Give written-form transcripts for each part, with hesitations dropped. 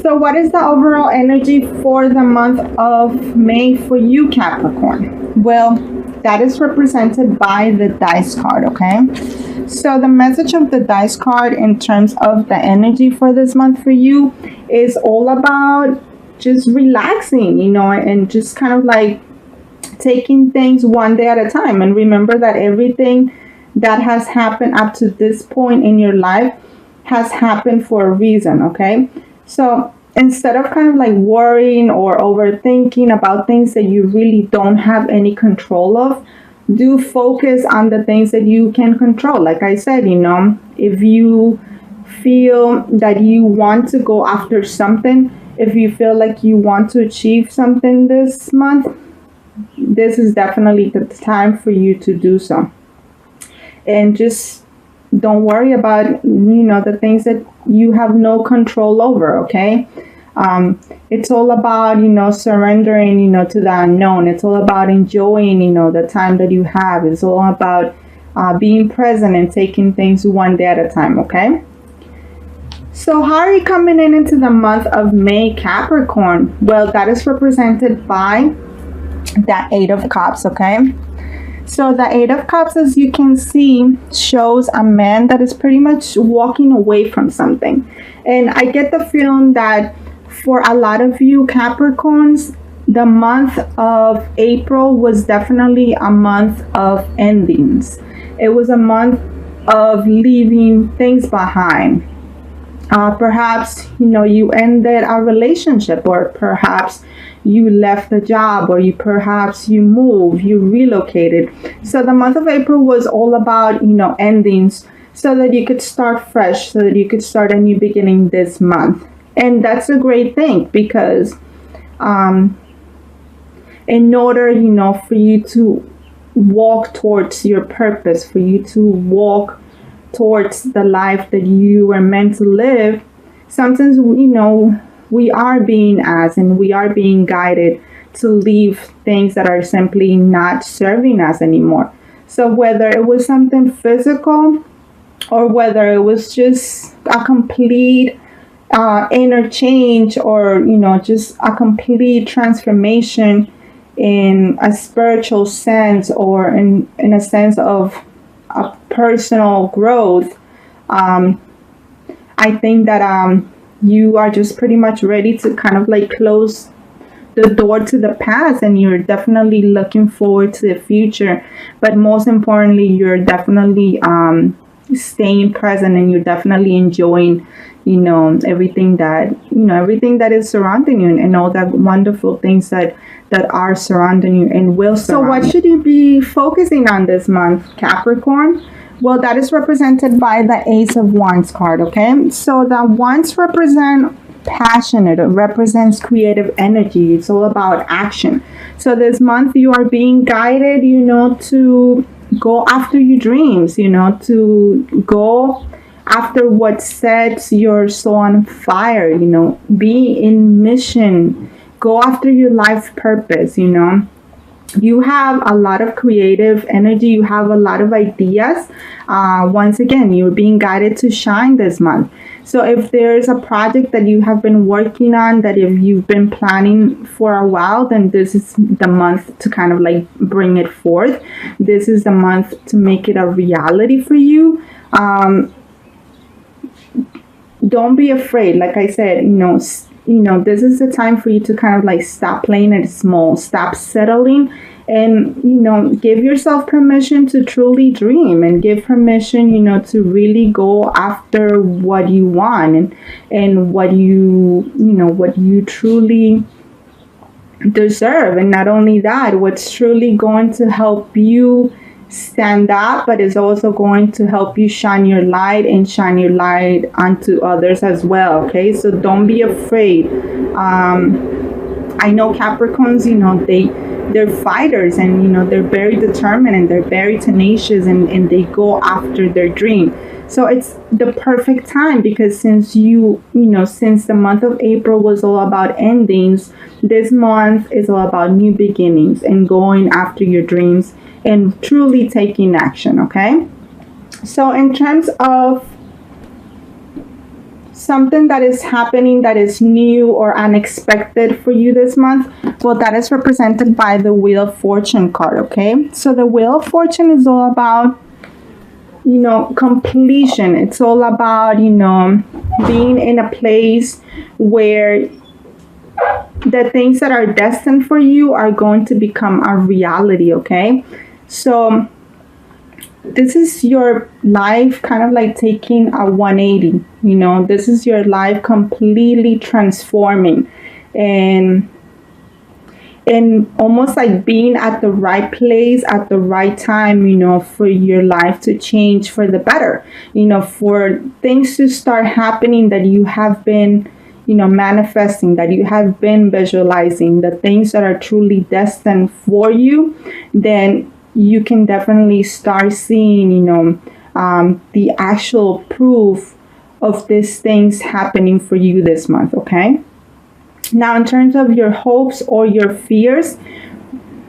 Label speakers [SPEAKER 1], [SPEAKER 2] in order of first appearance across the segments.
[SPEAKER 1] So what is the overall energy for the month of May for you, Capricorn? Well, that is represented by the dice card, okay? So the message of the dice card in terms of the energy for this month for you is all about just relaxing, and just kind of like taking things one day at a time. And remember that everything that has happened up to this point in your life has happened for a reason, okay? So instead of kind of like worrying or overthinking about things that you really don't have any control of, do focus on the things that you can control. Like I said, if you feel that you want to go after something, if you feel like you want to achieve something this month, this is definitely the time for you to do so. And just don't worry about, the things that you have no control over, okay? It's all about, surrendering, to the unknown. It's all about enjoying, the time that you have. It's all about being present and taking things one day at a time, okay? So how are you coming into the month of May, Capricorn? Well, that is represented by the Eight of Cups, okay? So the Eight of Cups, as you can see, shows a man that is pretty much walking away from something. And I get the feeling that for a lot of you Capricorns, the month of April was definitely a month of endings. It was a month of leaving things behind. Perhaps, you ended a relationship, or perhaps you left a job, or perhaps you moved, you relocated. So the month of April was all about, endings, so that you could start fresh, so that you could start a new beginning this month. And that's a great thing, because in order, for you to walk towards your purpose, for you to walk towards the life that you were meant to live, sometimes, we are being asked and we are being guided to leave things that are simply not serving us anymore. So whether it was something physical, or whether it was just a complete interchange, or just a complete transformation in a spiritual sense, or in a sense of a personal growth, I think that you are just pretty much ready to kind of like close the door to the past, and you're definitely looking forward to the future. But most importantly, you're definitely staying present, and you're definitely enjoying, everything that is surrounding you, and all the wonderful things that are surrounding you and will surround. So what should you be focusing on this month, Capricorn? Well, that is represented by the Ace of Wands card, okay? So the Wands represent passionate. It represents creative energy. It's all about action. So this month you are being guided, to go after your dreams, to go after what sets your soul on fire, be in mission, go after your life purpose, You have a lot of creative energy. You have a lot of ideas. Once again, you're being guided to shine this month. So if there's a project that you have been working on, that if you've been planning for a while, then this is the month to kind of like bring it forth. This is the month to make it a reality for you. Don't be afraid. Like I said, this is the time for you to kind of like stop playing it small, stop settling, and, give yourself permission to truly dream, and give permission, to really go after what you want, and what what you truly deserve. And not only that, what's truly going to help you stand up, but is also going to help you shine your light, and shine your light onto others as well. Okay, so don't be afraid. I know Capricorns, they're fighters, and they're very determined, and they're very tenacious, and they go after their dream. So it's the perfect time, because since since the month of April was all about endings, this month is all about new beginnings and going after your dreams and truly taking action, okay? So in terms of something that is happening that is new or unexpected for you this month, well, that is represented by the Wheel of Fortune card, okay? So the Wheel of Fortune is all about, completion. It's all about, being in a place where the things that are destined for you are going to become a reality, okay? So this is your life kind of like taking a 180, this is your life completely transforming and almost like being at the right place at the right time, for your life to change for the better, for things to start happening that you have been, manifesting, that you have been visualizing, the things that are truly destined for you, then you can definitely start seeing, the actual proof of these things happening for you this month, okay? Now, in terms of your hopes or your fears,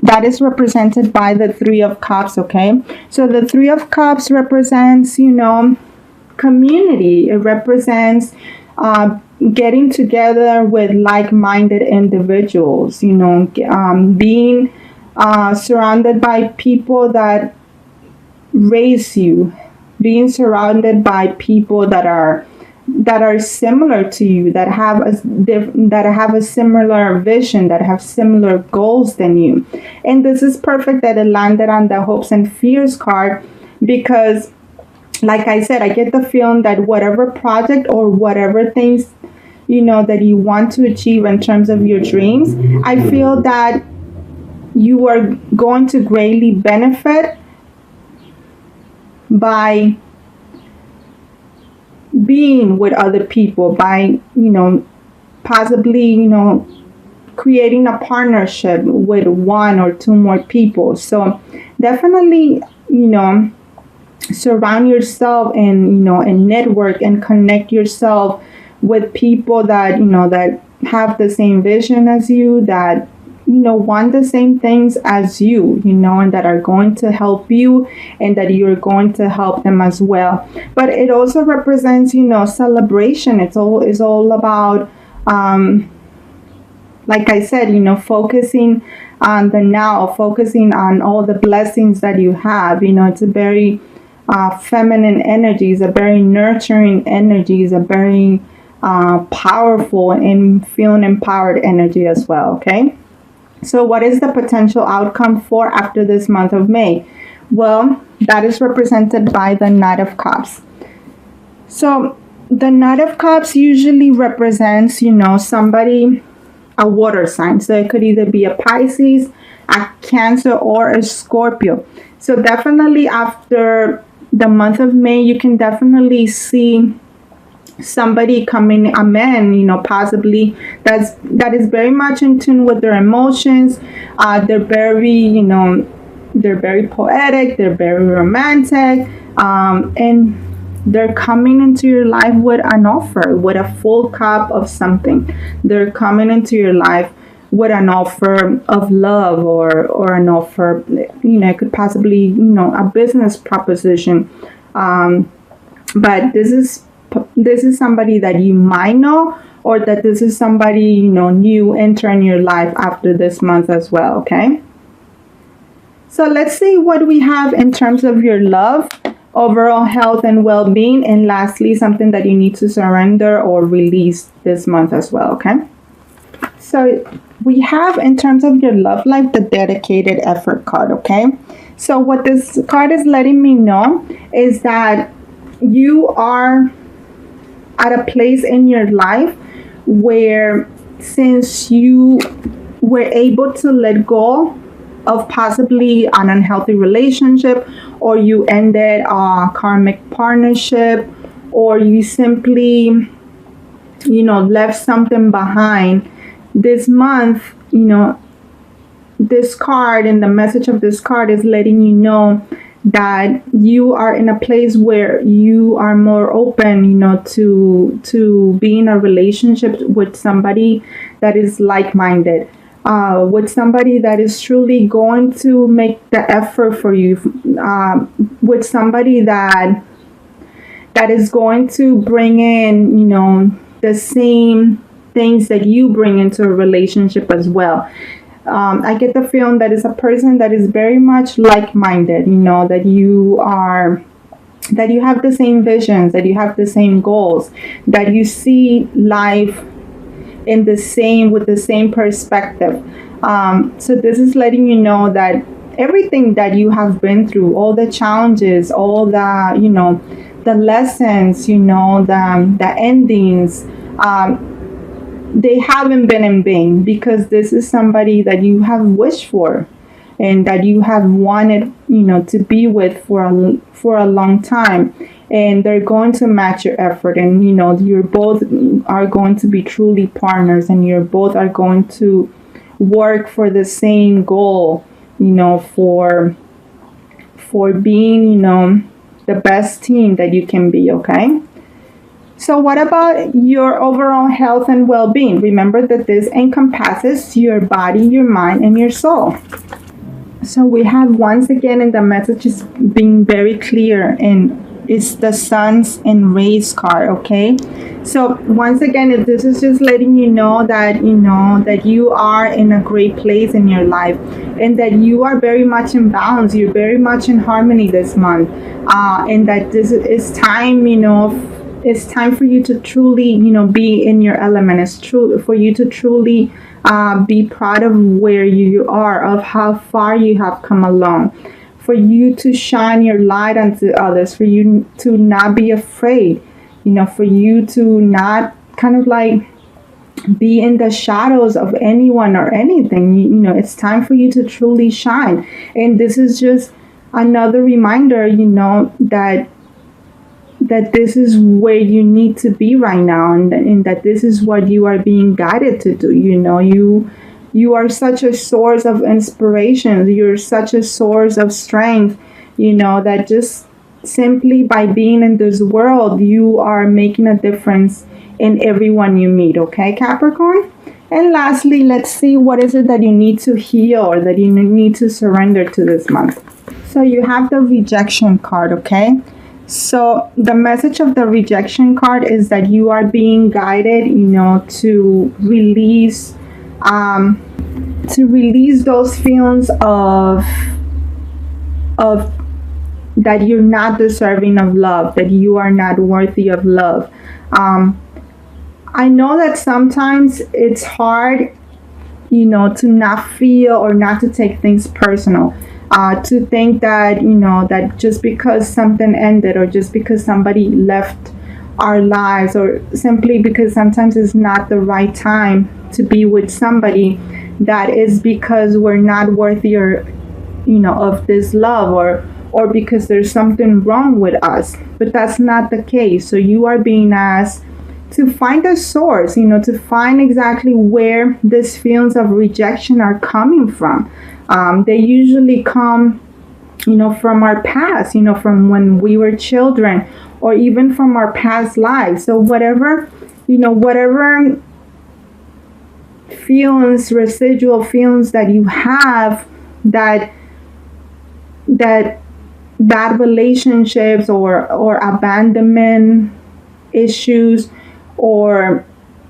[SPEAKER 1] that is represented by the Three of Cups, okay? So the Three of Cups represents, community. It represents getting together with like-minded individuals, being surrounded by people that raise you, being surrounded by people that are similar to you, that have a similar vision, that have similar goals than you. And this is perfect that it landed on the hopes and fears card, because like I said, I get the feeling that whatever project or whatever things that you want to achieve in terms of your dreams, I feel that you are going to greatly benefit by being with other people, by possibly creating a partnership with one or two more people. So definitely surround yourself and network and connect yourself with people that that have the same vision as you, that want the same things as you, and that are going to help you, and that you're going to help them as well. But it also represents, celebration. It's all about, like I said, focusing on the now, focusing on all the blessings that you have. It's a very feminine energy, it's a very nurturing energy, it's a very powerful and feeling empowered energy as well, okay? So what is the potential outcome for after this month of May? Well, that is represented by the Knight of Cups. So the Knight of Cups usually represents, somebody, a water sign. So it could either be a Pisces, a Cancer, or a Scorpio. So definitely after the month of May, you can definitely see somebody coming, a man, possibly that is very much in tune with their emotions. They're very, they're very poetic, they're very romantic, and they're coming into your life with an offer, with a full cup of something. They're coming into your life with an offer of love, or an offer, it could possibly, a business proposition. But this is somebody that you might know, or that this is somebody, new entering your life after this month as well, okay? So let's see what we have in terms of your love, overall health and well-being, and lastly, something that you need to surrender or release this month as well, okay? So we have, in terms of your love life, the dedicated effort card, okay? So what this card is letting me know is that you are at a place in your life where, since you were able to let go of possibly an unhealthy relationship, or you ended a karmic partnership, or you simply, left something behind, this month, this card and the message of this card is letting you know that you are in a place where you are more open, to be in a relationship with somebody that is like-minded, with somebody that is truly going to make the effort for you, with somebody that that is going to bring in, the same things that you bring into a relationship as well. I get the feeling that it's a person that is very much like-minded, that you have the same visions, that you have the same goals, that you see life with the same perspective. So this is letting you know that everything that you have been through, all the challenges, all the lessons, the endings, they haven't been in vain, because this is somebody that you have wished for and that you have wanted, to be with for a long time. And they're going to match your effort, and you're both are going to be truly partners, and you're both are going to work for the same goal, for being, the best team that you can be, okay? So what about your overall health and well-being? Remember that this encompasses your body, your mind, and your soul. So we have, once again, and the message is being very clear, and it's the Suns and Rays card, okay? So once again, this is just letting you know that you are in a great place in your life, and that you are very much in balance. You're very much in harmony this month, and that this is time, it's time for you to truly, be in your element. It's true for you to truly be proud of where you are, of how far you have come along, for you to shine your light onto others, for you to not be afraid, for you to not kind of like be in the shadows of anyone or anything. It's time for you to truly shine. And this is just another reminder, that this is where you need to be right now, and that this is what you are being guided to do. You are such a source of inspiration. You're such a source of strength, that just simply by being in this world, you are making a difference in everyone you meet, okay, Capricorn? And lastly, let's see what is it that you need to heal or that you need to surrender to this month. So you have the rejection card, okay? So the message of the rejection card is that you are being guided, to release those feelings of that you're not deserving of love, that you are not worthy of love. I know that sometimes it's hard, to not feel or not to take things personal. To think that, that just because something ended, or just because somebody left our lives, or simply because sometimes it's not the right time to be with somebody, that is because we're not worthy, or, of this love, or because there's something wrong with us. But that's not the case. So you are being asked to find a source, to find exactly where these feelings of rejection are coming from. They usually come, from our past, from when we were children, or even from our past lives. So whatever feelings, residual feelings that you have, that bad relationships, or abandonment issues, or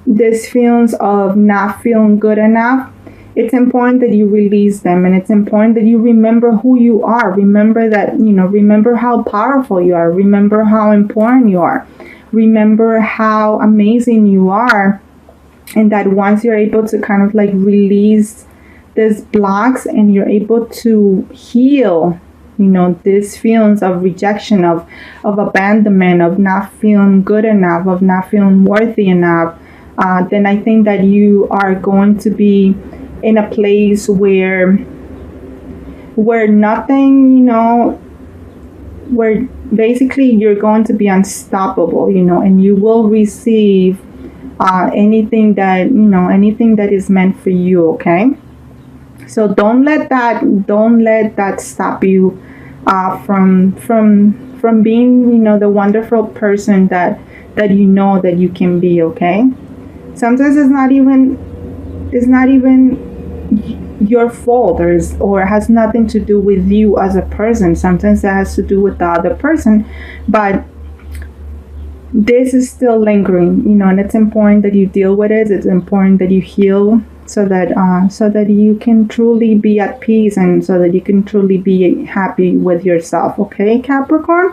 [SPEAKER 1] these feelings of not feeling good enough, it's important that you release them, and it's important that you remember who you are. Remember that, remember how powerful you are. Remember how important you are. Remember how amazing you are. And that once you're able to kind of like release these blocks, and you're able to heal, these feelings of rejection, of abandonment, of not feeling good enough, of not feeling worthy enough, then I think that you are going to be in a place where nothing, where basically you're going to be unstoppable, and you will receive anything that is meant for you, okay? So don't let that stop you from being, the wonderful person that that you can be, okay? Sometimes it's not even your fault, or has nothing to do with you as a person. Sometimes that has to do with the other person, but this is still lingering, and it's important that you deal with it. It's important that you heal so that you can truly be at peace and so that you can truly be happy with yourself. Okay, Capricorn?